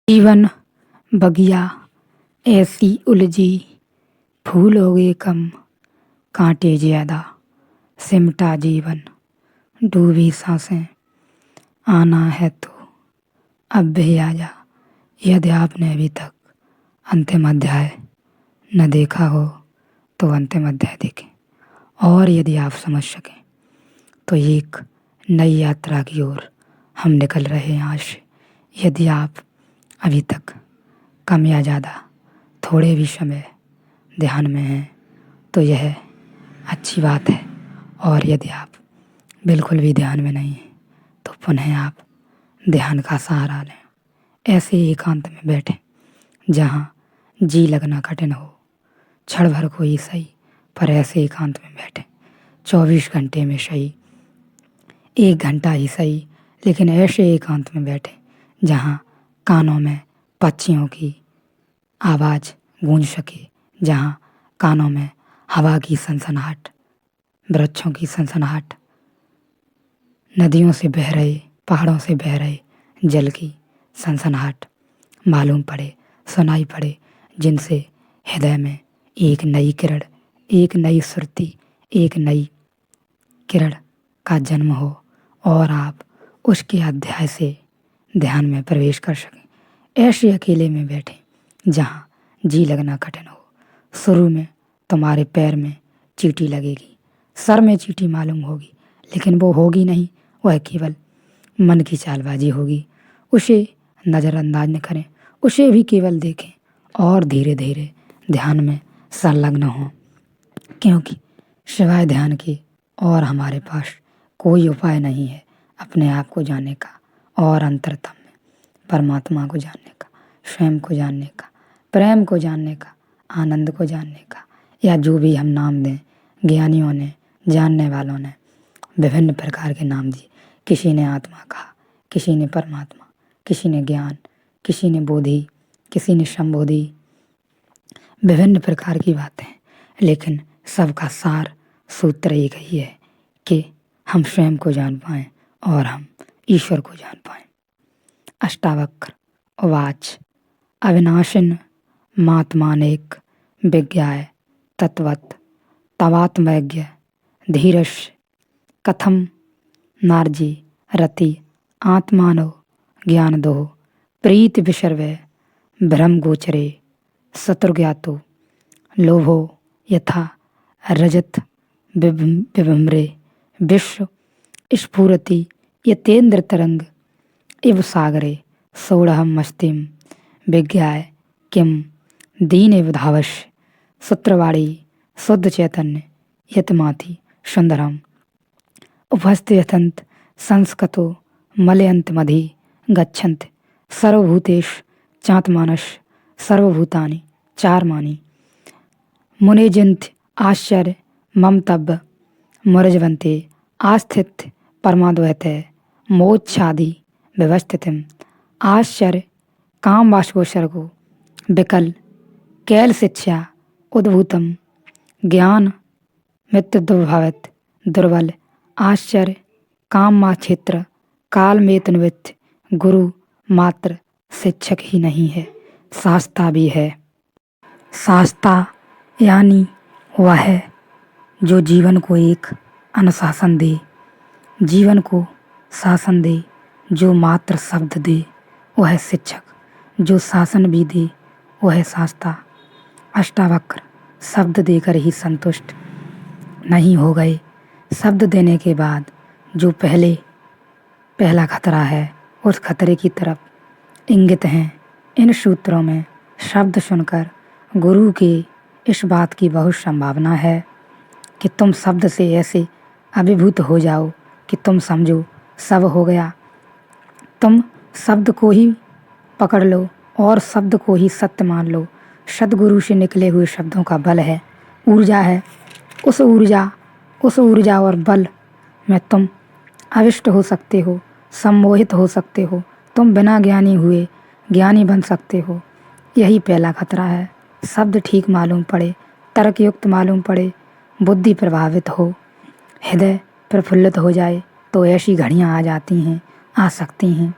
जीवन बगिया ऐसी उलझी, फूल हो गए कम, कांटे ज्यादा, सिमटा जीवन, डूबी सांसें, आना है तो अब भी आजा। यदि आपने अभी तक अंतिम अध्याय न देखा हो तो अंतिम अध्याय देखें, और यदि आप समझ सकें तो एक नई यात्रा की ओर हम निकल रहे हैं आज से। यदि आप अभी तक कम या ज़्यादा थोड़े भी समय ध्यान में हैं तो यह अच्छी बात है, और यदि आप बिल्कुल भी ध्यान में नहीं हैं तो पुनः आप ध्यान का सहारा लें। ऐसे एकांत में बैठें जहाँ जी लगना कठिन हो, क्षण भर को ही सही, पर ऐसे एकांत में बैठें 24 घंटे में सही, 1 घंटा ही सही, लेकिन ऐसे एकांत में बैठें जहाँ कानों में पक्षियों की आवाज़ गूंज सके, जहाँ कानों में हवा की सनसनाहट, वृक्षों की सनसनाहट, नदियों से बह रहे, पहाड़ों से बह रहे जल की सनसनाहट मालूम पड़े, सुनाई पड़े, जिनसे हृदय में एक नई किरण, एक नई सुरती, एक नई किरण का जन्म हो और आप उसके अध्याय से ध्यान में प्रवेश कर सकें। ऐसे अकेले में बैठें जहाँ जी लगना कठिन हो। शुरू में तुम्हारे पैर में चींटी लगेगी, सर में चींटी मालूम होगी, लेकिन वो होगी नहीं, वह केवल मन की चालबाजी होगी। उसे नज़रअंदाज न करें, उसे भी केवल देखें और धीरे धीरे ध्यान में संलग्न हों, क्योंकि सिवाय ध्यान के और हमारे पास कोई उपाय नहीं है अपने आप को जानने का, और अंतरतम में परमात्मा को जानने का, स्वयं को जानने का, प्रेम को जानने का, आनंद को जानने का, या जो भी हम नाम दें। ज्ञानियों ने, जानने वालों ने विभिन्न प्रकार के नाम दिए। किसी ने आत्मा कहा, किसी ने परमात्मा, किसी ने ज्ञान, किसी ने बोधि, किसी ने संबोधि, विभिन्न प्रकार की बातें, लेकिन सबका सार सूत्र एक ही है कि हम स्वयं को जान पाएं और हम ईश्वर को जान पाएं। अष्टावक्र उवाच अविनाशिन मात्मानेक विज्ञाय तत्वत् तवात्मज्ञ धीरश कथम नार्जी रति आत्मानो ज्ञानदो प्रीति विसर्वे भ्रम गोचरे शत्रुज्ञातो लोभो यथा रजत विभ्रमे विश्व स्फुरति यतेन्द्र तरंग इव सागरे सोढ़हम मस्तिम विज्ञाय किम दीन इव धावश्य सूत्रवाणी शुद्ध चैतन्य यतमाति सुंदरम उपस्थित संस्कृतो मलयंत मधि गच्छन्त सर्वभूतेश चात्मानस सर्वभूतानि चारमानि मुनेजंत आश्चर्य ममतब्य मुरजवंते आस्थित परमाद्वैते मोक्षादि व्यवस्थितिम आश्चर्य काम वाशकोशर्गो विकल कैल शिक्षा उद्भूतम ज्ञान मित्र दुर्भावित दुर्बल आश्चर्य काम मा क्षेत्र काल में तन्वित गुरु मात्र शिक्षक ही नहीं है, शास्ता भी है। शास्ता यानी वह है जो जीवन को एक अनुशासन दे, जीवन को शासन दे, जो मात्र शब्द दे वह है शिक्षक, जो शासन भी दे वह है शास्ता। अष्टावक्र शब्द देकर ही संतुष्ट नहीं हो गए, शब्द देने के बाद जो पहला खतरा है उस खतरे की तरफ इंगित हैं। इन सूत्रों में शब्द सुनकर गुरु के इस बात की बहुत संभावना है कि तुम शब्द से ऐसे अभिभूत हो जाओ कि तुम समझो सब हो गया। तुम शब्द को ही पकड़ लो और शब्द को ही सत्य मान लो। सद्गुरु से निकले हुए शब्दों का बल है, ऊर्जा है। उस ऊर्जा और बल में तुम अविष्ट हो सकते हो, सम्मोहित हो सकते हो, तुम बिना ज्ञानी हुए ज्ञानी बन सकते हो। यही पहला खतरा है। शब्द ठीक मालूम पड़े, तर्कयुक्त मालूम पड़े, बुद्धि प्रभावित हो, हृदय प्रफुल्लित हो जाए तो ऐसी घड़ियाँ आ जाती हैं, आ सकती हैं।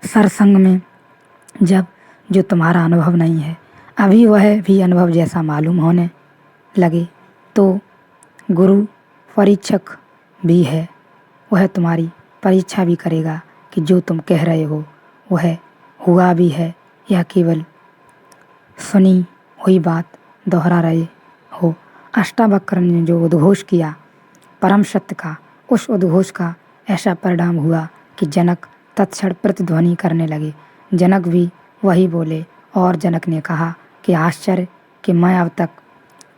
सरसंग में जब जो तुम्हारा अनुभव नहीं है अभी वह भी अनुभव जैसा मालूम होने लगे तो गुरु परीक्षक भी है, वह तुम्हारी परीक्षा भी करेगा कि जो तुम कह रहे हो वह हुआ भी है या केवल सुनी हुई बात दोहरा रहे हो। अष्टावक्र ने जो उद्घोष किया परम सत्य का, उस उद्घोष का ऐसा परिणाम हुआ कि जनक तत्क्षण प्रतिध्वनि करने लगे। जनक भी वही बोले और जनक ने कहा कि आश्चर्य कि मैं अब तक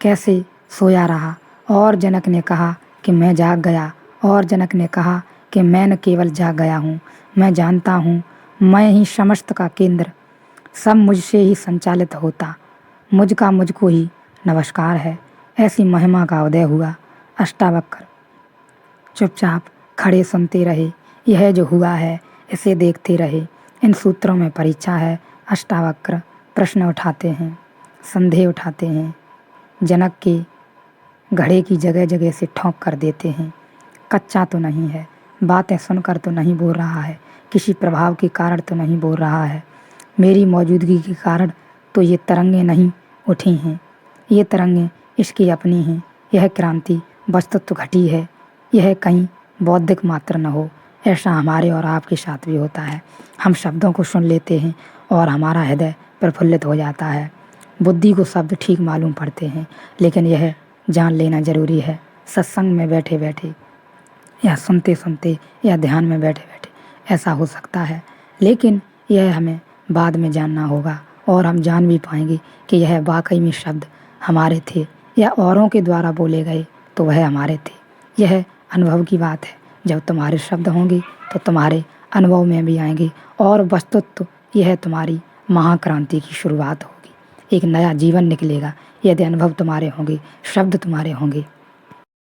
कैसे सोया रहा, और जनक ने कहा कि मैं जाग गया, और जनक ने कहा कि मैं न केवल जाग गया हूँ, मैं जानता हूँ मैं ही समस्त का केंद्र, सब मुझसे ही संचालित होता, मुझका मुझको ही नमस्कार है। ऐसी महिमा का उदय हुआ। अष्टावक्र चुपचाप खड़े सुनते रहे, यह जो हुआ है इसे देखते रहे। इन सूत्रों में परीक्षा है। अष्टावक्र प्रश्न उठाते हैं, संदेह उठाते हैं, जनक के घड़े की जगह जगह से ठोंक कर देते हैं। कच्चा तो नहीं है, बातें सुनकर तो नहीं बोल रहा है, किसी प्रभाव के कारण तो नहीं बोल रहा है, मेरी मौजूदगी के कारण तो ये तरंगें नहीं उठी हैं, ये तरंगें इसकी अपनी हैं। यह क्रांति वस्तुत्व घटी है, यह कहीं बौद्धिक मात्र न हो। ऐसा हमारे और आपके साथ भी होता है। हम शब्दों को सुन लेते हैं और हमारा हृदय प्रफुल्लित हो जाता है। बुद्धि को शब्द ठीक मालूम पड़ते हैं, लेकिन यह जान लेना जरूरी है सत्संग में बैठे बैठे या सुनते सुनते या ध्यान में बैठे बैठे ऐसा हो सकता है, लेकिन यह हमें बाद में जानना होगा और हम जान भी पाएंगे कि यह वाकई में शब्द हमारे थे या औरों के द्वारा बोले गए तो वह हमारे थे। यह अनुभव की बात है। जब तुम्हारे शब्द होंगे तो तुम्हारे अनुभव में भी आएंगे और वस्तुत्व यह तुम्हारी महाक्रांति की शुरुआत होगी। एक नया जीवन निकलेगा यदि अनुभव तुम्हारे होंगे, शब्द तुम्हारे होंगे।